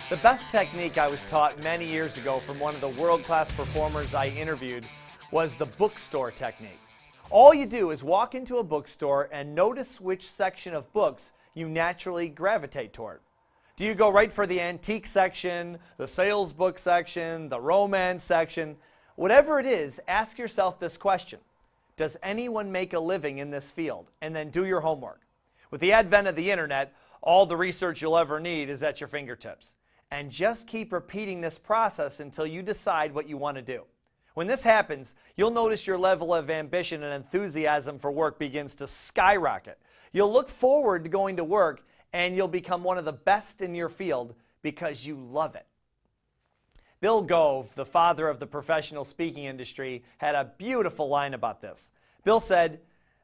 The best technique I was taught many years ago from one of the world-class performers I interviewed was the bookstore technique. All you do is walk into a bookstore and notice which section of books you naturally gravitate toward. Do you go right for the antique section, the sales book section, the romance section? Whatever it is, ask yourself this question. Does anyone make a living in this field? And then do your homework. With the advent of the internet, all the research you'll ever need is at your fingertips. And just keep repeating this process until you decide what you want to do. When this happens, you'll notice your level of ambition and enthusiasm for work begins to skyrocket. You'll look forward to going to work and you'll become one of the best in your field because you love it. Bill Gove, the father of the professional speaking industry, had a beautiful line about this. Bill said,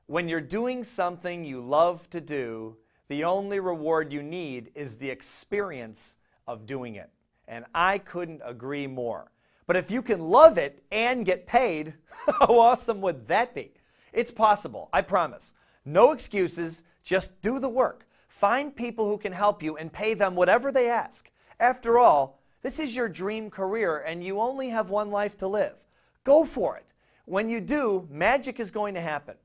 "When you're doing something you love to do, the only reward you need is the experience of doing it." And I couldn't agree more. But if you can love it and get paid, how awesome would that be? It's possible, I promise. No excuses, just do the work. Find people who can help you and pay them whatever they ask. After all, this is your dream career and you only have one life to live. Go for it. When you do, magic is going to happen.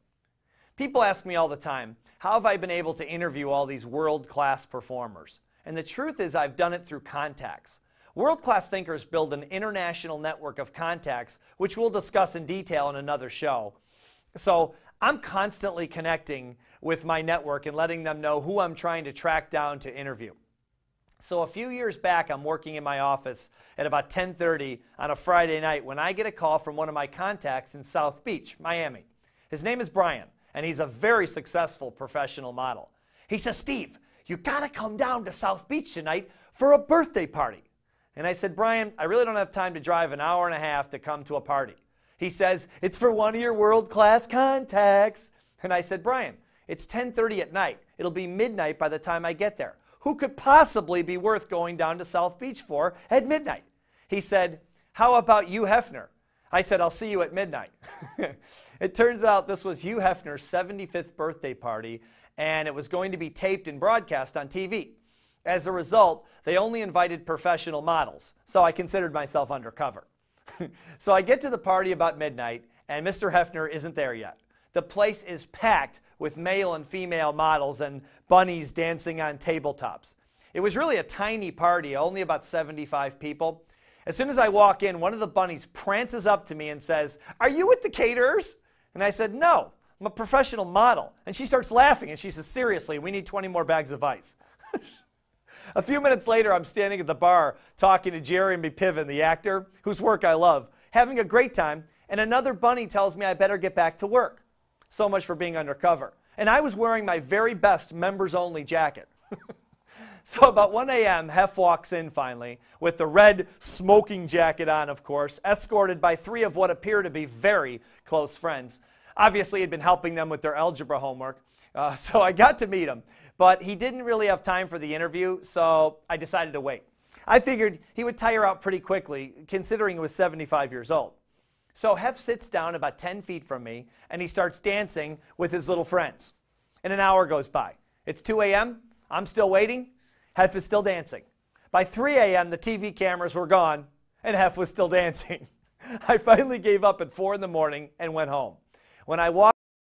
People ask me all the time, how have I been able to interview all these world-class performers? And the truth is I've done it through contacts. World-class thinkers build an international network of contacts, which we'll discuss in detail in another show. So I'm constantly connecting with my network and letting them know who I'm trying to track down to interview. So a few years back, I'm working in my office at about 10:30 on a Friday night when I get a call from one of my contacts in South Beach, Miami. His name is Brian, and he's a very successful professional model. He says, "Steve, you gotta come down to South Beach tonight for a birthday party." And I said, "Brian, I really don't have time to drive an hour and a half to come to a party." He says, "It's for one of your world-class contacts." And I said, "Brian, it's 10:30 at night. It'll be midnight by the time I get there. Who could possibly be worth going down to South Beach for at midnight?" He said, "How about Hugh Hefner?" I said, "I'll see you at midnight." It turns out this was Hugh Hefner's 75th birthday party, and it was going to be taped and broadcast on TV. As a result, they only invited professional models, so I considered myself undercover. So I get to the party about midnight, and Mr. Hefner isn't there yet. The place is packed with male and female models and bunnies dancing on tabletops. It was really a tiny party, only about 75 people. As soon as I walk in, one of the bunnies prances up to me and says, "Are you with the caterers?" And I said, "No, I'm a professional model." And she starts laughing, and she says, "Seriously, we need 20 more bags of ice." A few minutes later, I'm standing at the bar talking to Jeremy Piven, the actor, whose work I love, having a great time, and another bunny tells me I better get back to work. So much for being undercover. And I was wearing my very best members-only jacket. So about 1 a.m., Hef walks in finally, with the red smoking jacket on, of course, escorted by 3 of what appear to be very close friends. Obviously, he'd been helping them with their algebra homework, so I got to meet him. But he didn't really have time for the interview, so I decided to wait. I figured he would tire out pretty quickly, considering he was 75 years old. So Hef sits down about 10 feet from me, and he starts dancing with his little friends. And an hour goes by. It's 2 a.m., I'm still waiting, Hef is still dancing. By 3 a.m., the TV cameras were gone, and Hef was still dancing. I finally gave up at 4 in the morning and went home. When I walked